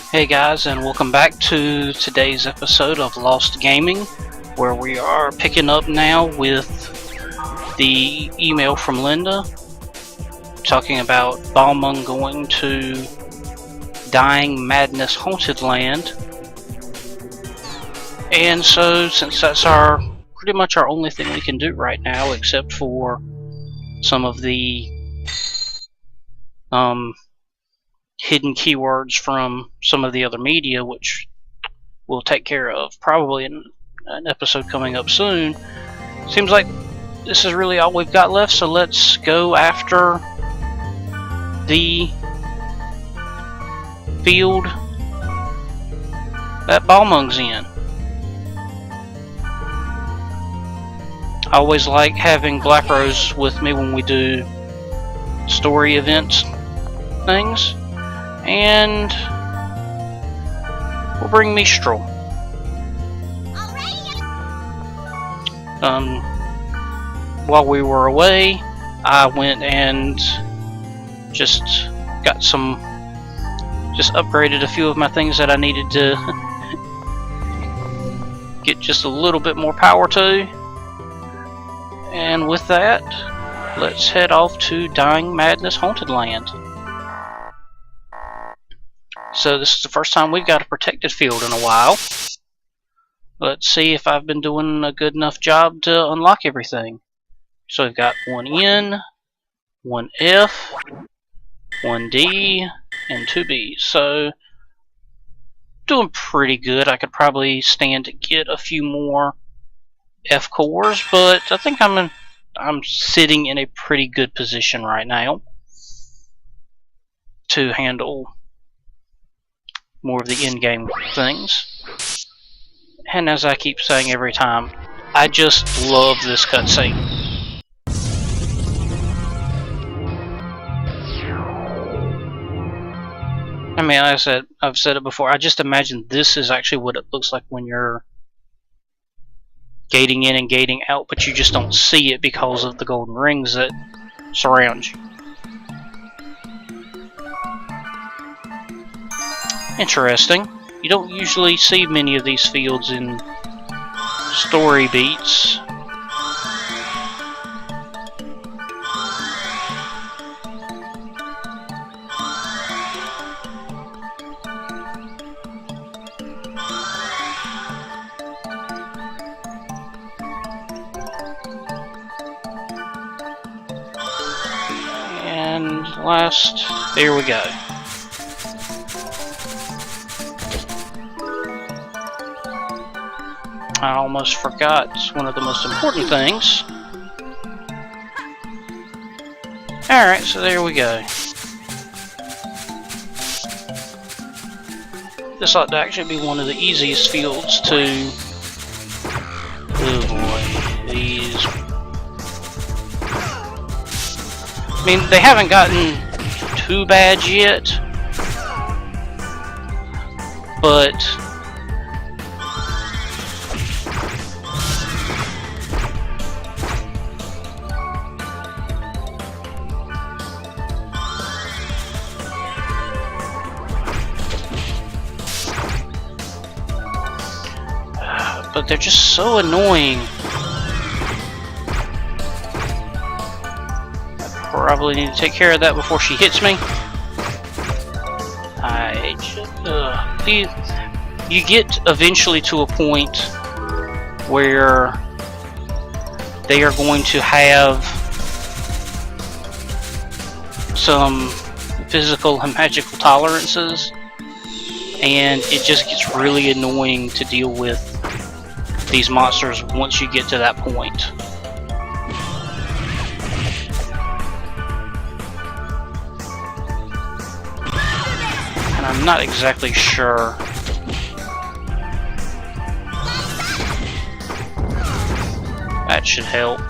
Hey guys, and welcome back to today's episode of Lost Gaming, where we are picking up now with the email from Linda talking about Balmung going to Dying Madness Haunted Land. And so, since that's pretty much our only thing we can do right now, except for some of the hidden keywords from some of the other media, which we'll take care of probably in an episode coming up soon. Seems like this is really all we've got left, so let's go after the field that Balmung's in. I always like having Black Rose with me when we do story events things. And we'll bring Mistral. While we were away, I went and just upgraded a few of my things that I needed to get just a little bit more power to. And with that, let's head off to Dying Madness Haunted Land. So this is the first time we've got a protected field in a while. Let's see if I've been doing a good enough job to unlock everything. So we've got one N, one F, one D, and two B's. So doing pretty good. I could probably stand to get a few more F cores, but I think I'm sitting in a pretty good position right now to handle more of the in-game things. And as I keep saying every time, I just love this cutscene. I mean, I've said it before, I just imagine this is actually what it looks like when you're gating in and gating out, but you just don't see it because of the golden rings that surround you. Interesting. You don't usually see many of these fields in story beats. And last, there we go. I almost forgot one of the most important things. Alright, so there we go. This ought to actually be one of the easiest fields to... Oh boy, these... I mean, they haven't gotten too bad yet, but... But they're just so annoying. I probably need to take care of that before she hits me. You get eventually to a point where they are going to have some physical and magical tolerances, and it just gets really annoying to deal with these monsters once you get to that point. And I'm not exactly sure that should help.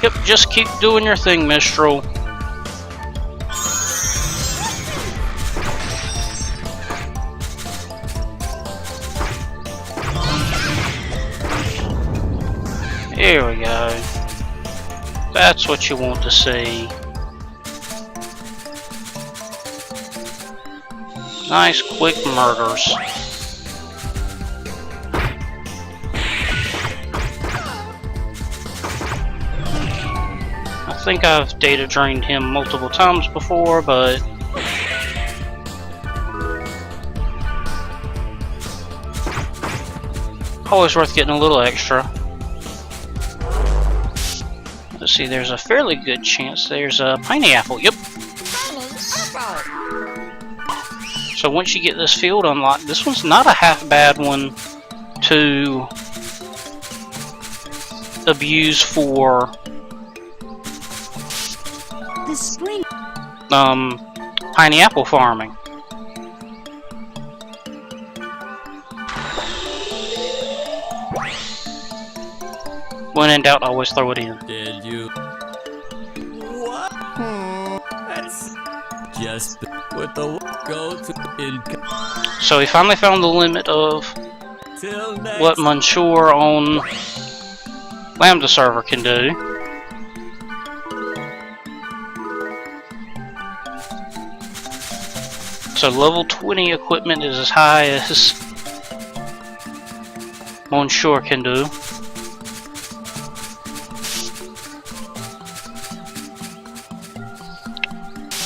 Yep, just keep doing your thing, Mistral. Here we go. That's what you want to see. Nice quick murders. I think I've data drained him multiple times before, but always worth getting a little extra. Let's see, there's a fairly good chance there's a pineapple. Yep. So once you get this field unlocked, this one's not a half bad one to abuse for the spring pineapple farming. When in doubt, always throw it in. Did you? What? That's just with the go to income. So we finally found the limit of what Monsieur on Lambda server can do. So level 20 equipment is as high as Monsieur can do.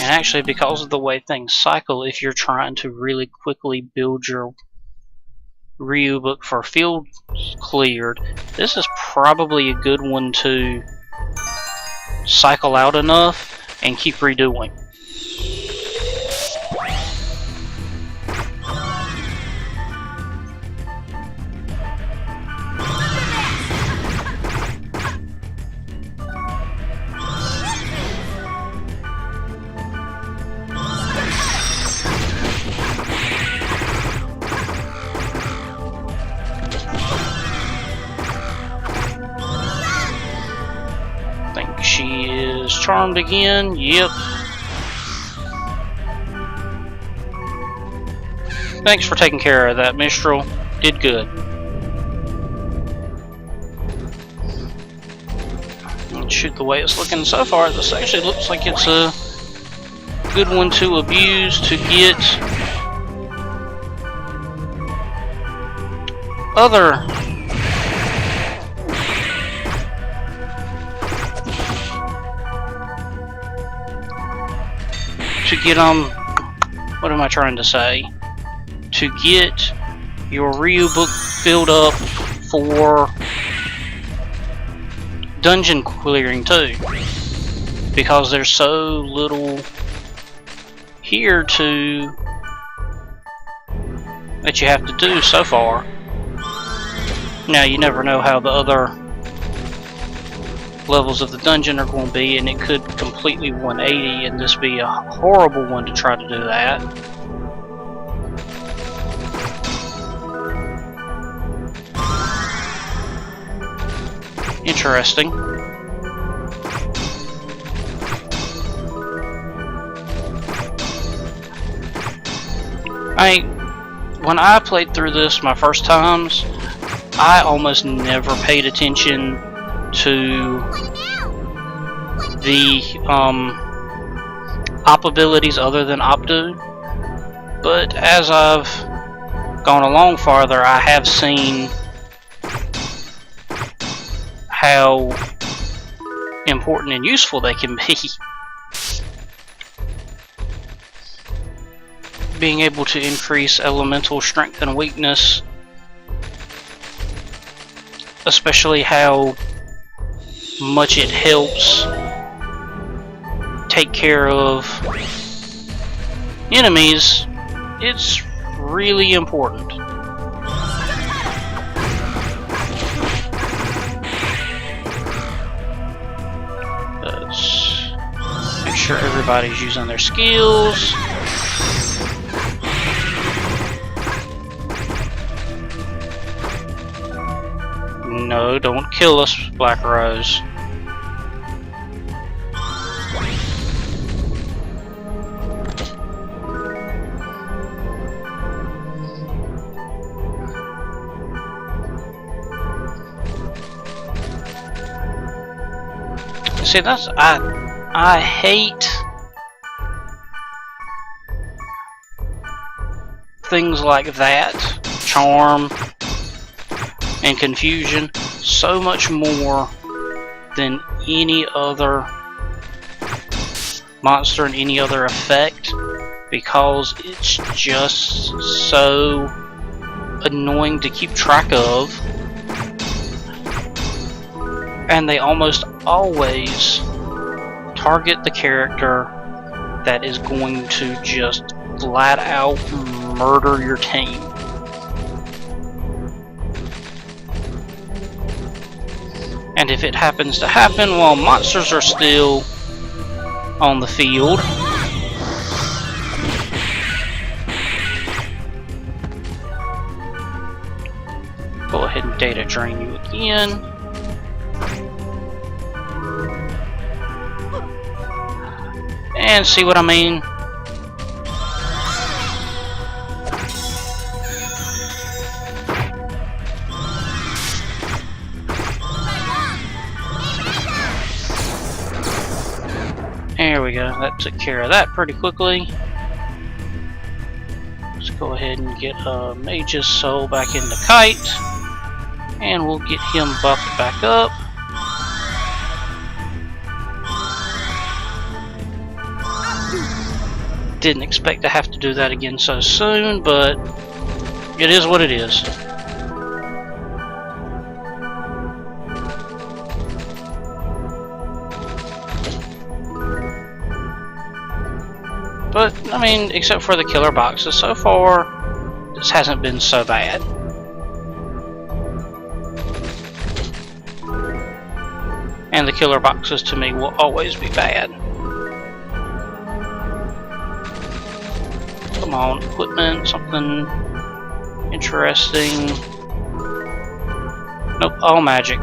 And actually, because of the way things cycle, if you're trying to really quickly build your Ryu book for field cleared, this is probably a good one to cycle out enough and keep redoing. She is charmed again. Yep. Thanks for taking care of that, Mistral. Did good. And shoot, the way it's looking so far, this actually looks like it's a good one to abuse to get other what am I trying to say? To get your Ryu book filled up for dungeon clearing too. Because there's so little here that you have to do so far. Now you never know how the other levels of the dungeon are going to be, and it could completely 180 and this be a horrible one to try to do that. Interesting. When I played through this my first times, I almost never paid attention to the op abilities other than Opdo, but as I've gone along farther, I have seen how important and useful they can be. Being able to increase elemental strength and weakness, especially how much it helps take care of enemies, it's really important. Let's make sure everybody's using their skills. No, don't kill us, Black Rose. See, that's I hate things like that, charm and confusion, so much more than any other monster and any other effect, because it's just so annoying to keep track of, and they almost always target the character that is going to just flat out murder your team. And if it happens to happen while monsters are still on the field, go ahead and data drain you again. And see what I mean? There we go, that took care of that pretty quickly. Let's go ahead and get Mage's Soul back into Kite, and we'll get him buffed back up. Didn't expect to have to do that again so soon, but it is what it is. But, I mean, except for the killer boxes, so far, this hasn't been so bad. And the killer boxes, to me, will always be bad. Come on, equipment, something interesting. Nope, all magic.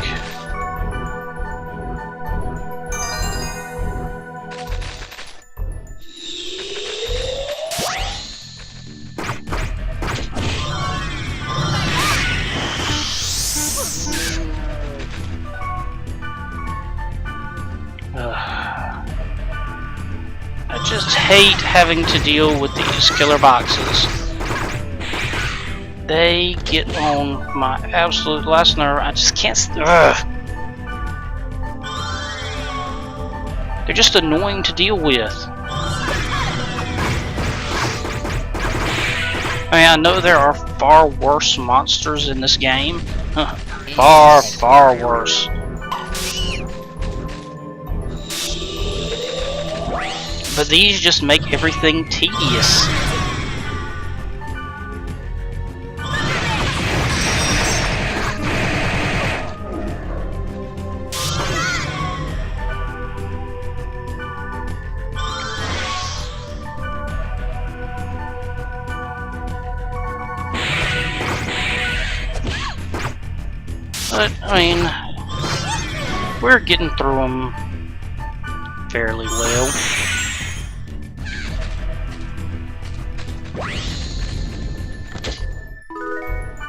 I just hate having to deal with these killer boxes. They get on my absolute last nerve. I just can't. They're just annoying to deal with. I mean, I know there are far worse monsters in this game. Far, far worse. But these just make everything tedious. But, I mean, we're getting through them fairly well.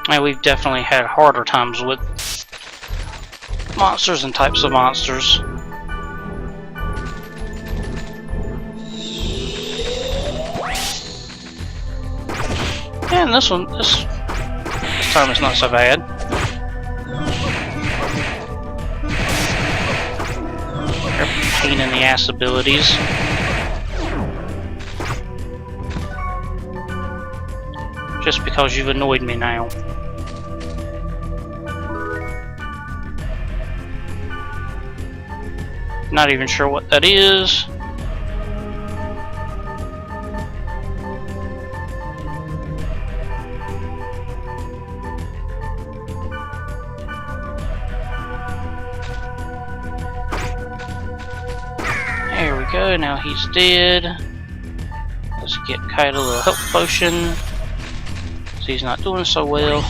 And we've definitely had harder times with monsters and types of monsters. And this one, this time is not so bad. They're pain in the ass abilities. Just because you've annoyed me now. Not even sure what that is. There we go, now he's dead. Let's get Kite a little health potion. So he's not doing so well.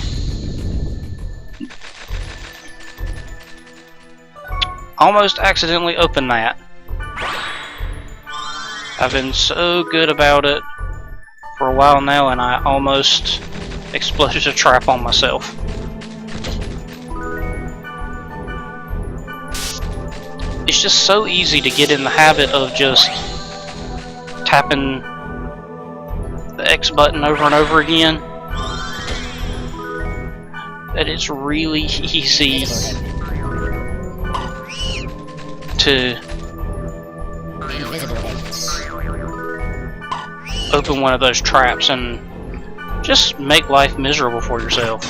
Almost accidentally opened that. I've been so good about it for a while now, and I almost exploded a trap on myself. it's just so easy to get in the habit of just tapping the X button over and over again, that it's really easy to open one of those traps and just make life miserable for yourself.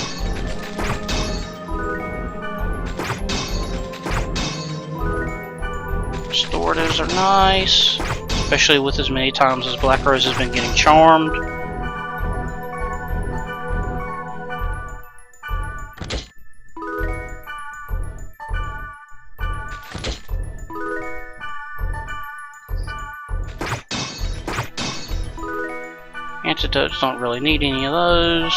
Restoratives are nice, especially with as many times as Black Rose has been getting charmed. Antidotes don't really need any of those.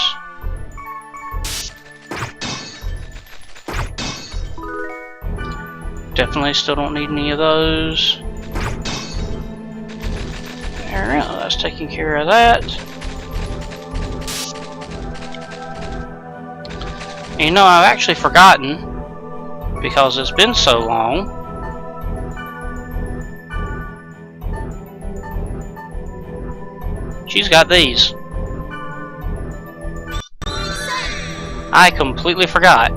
Definitely still don't need any of those. Alright, that's taking care of that. And you know, I've actually forgotten, because it's been so long. She's got these. I completely forgot.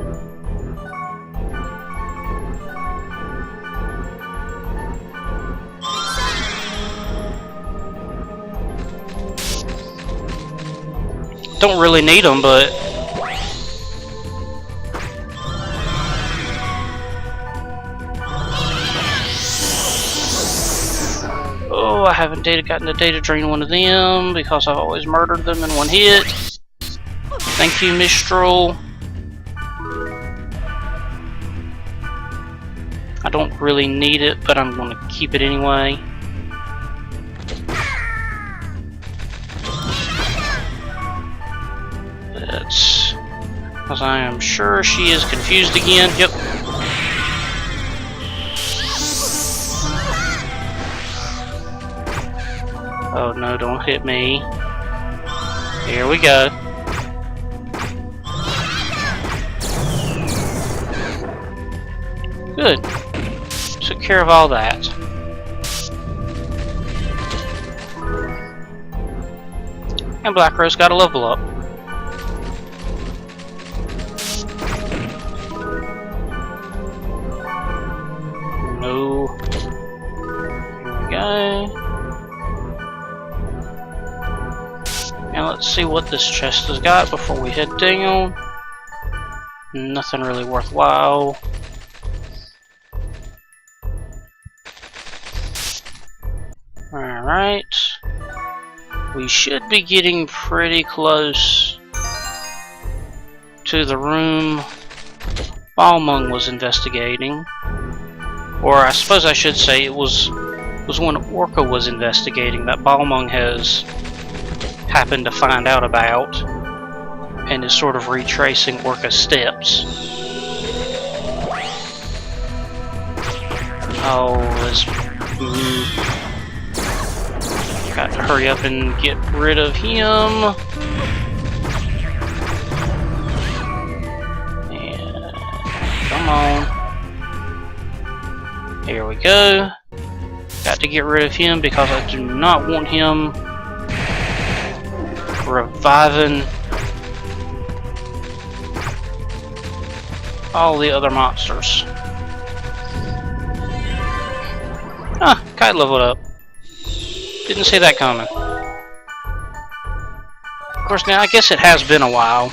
Don't really need them, but oh, I haven't gotten to data drain one of them because I've always murdered them in one hit. Thank you, Mistral. I don't really need it, but I'm going to keep it anyway. That's because I am sure she is confused again. Yep. Oh no, don't hit me. Here we go. Good. Took care of all that. And Black Rose got a level up. No. Here we go. And let's see what this chest has got before we head down. Nothing really worthwhile. Alright. We should be getting pretty close to the room Balmung was investigating. Or I suppose I should say it was when Orca was investigating that Balmung has happened to find out about and is sort of retracing Orca's steps. Oh, let's got to hurry up and get rid of him. And come on. Here we go. Got to get rid of him because I do not want him reviving all the other monsters. Ah, kite leveled up. Didn't see that coming. Of course, now I guess it has been a while.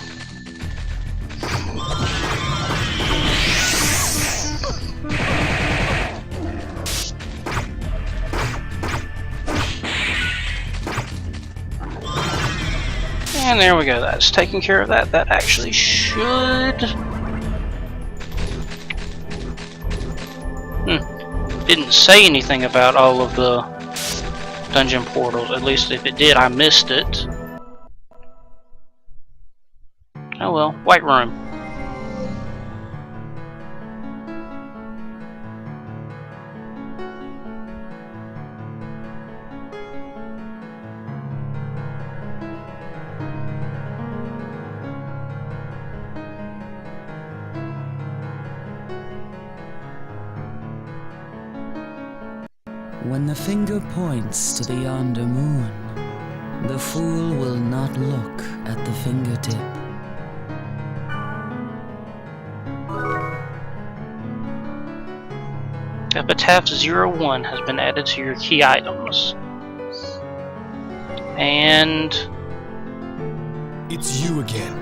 And there we go, that's taking care of that. That actually should... Didn't say anything about all of the dungeon portals. At least if it did, I missed it. Oh well, white room. When the finger points to the yonder moon, the fool will not look at the fingertip. Epitaph 01 has been added to your key items. And it's you again.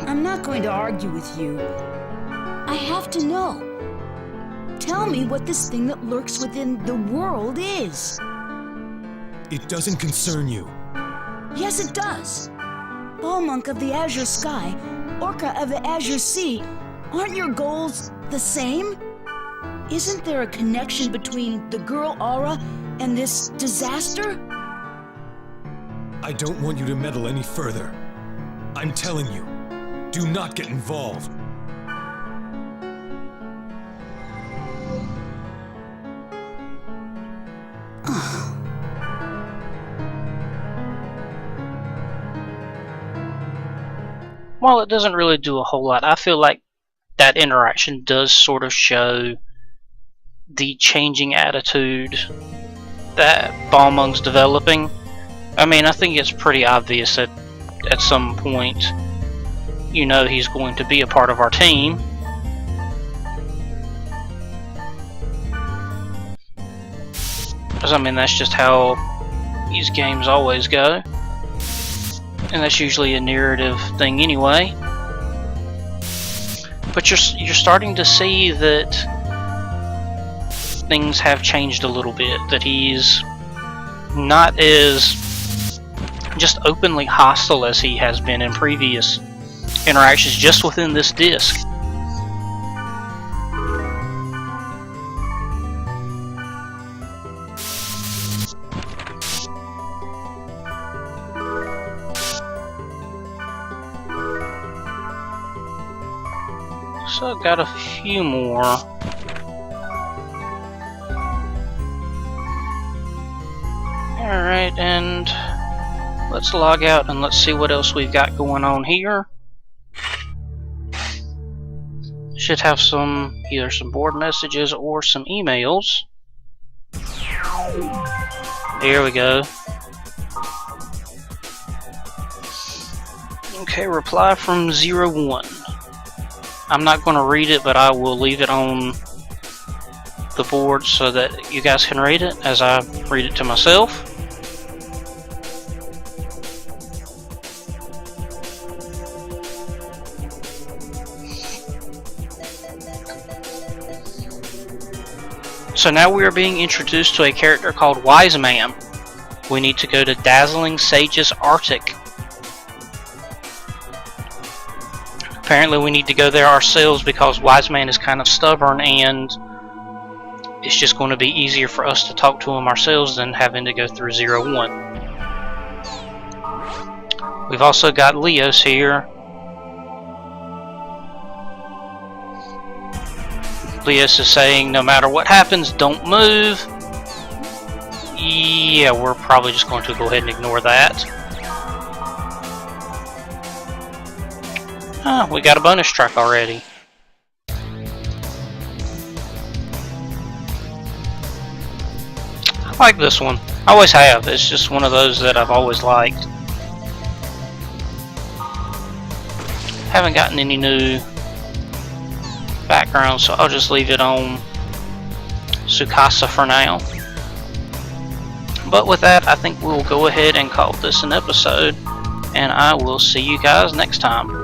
I'm not going to argue with you. I have to know. Tell me what this thing that lurks within the world is. It doesn't concern you. Yes, it does. Balmung of the Azure Sky, Orca of the Azure Sea, aren't your goals the same? Isn't there a connection between the girl Aura and this disaster? I don't want you to meddle any further. I'm telling you, do not get involved. while it doesn't really do a whole lot, I feel like that interaction does sort of show the changing attitude that Balmung's developing. I mean, I think it's pretty obvious that at some point, you know, he's going to be a part of our team. Because, I mean, that's just how these games always go. And that's usually a narrative thing anyway. But you're starting to see that things have changed a little bit. That he's not as just openly hostile as he has been in previous interactions just within this disc. So I've got a few more. Alright, and let's log out and let's see what else we've got going on here. Should have either some board messages or some emails. There we go. Okay, reply from 01. I'm not going to read it, but I will leave it on the board so that you guys can read it as I read it to myself. So now we are being introduced to a character called Wise Man. We need to go to Dazzling Sage's Arctic. Apparently we need to go there ourselves because Wise Man is kind of stubborn and it's just going to be easier for us to talk to him ourselves than having to go through 01. We've also got Leos here. Leos is saying no matter what happens, don't move. Yeah, we're probably just going to go ahead and ignore that. Ah, we got a bonus track already. I like this one. I always have. It's just one of those that I've always liked. Haven't gotten any new background, so I'll just leave it on Sukasa for now. But with that, I think we'll go ahead and call this an episode, and I will see you guys next time.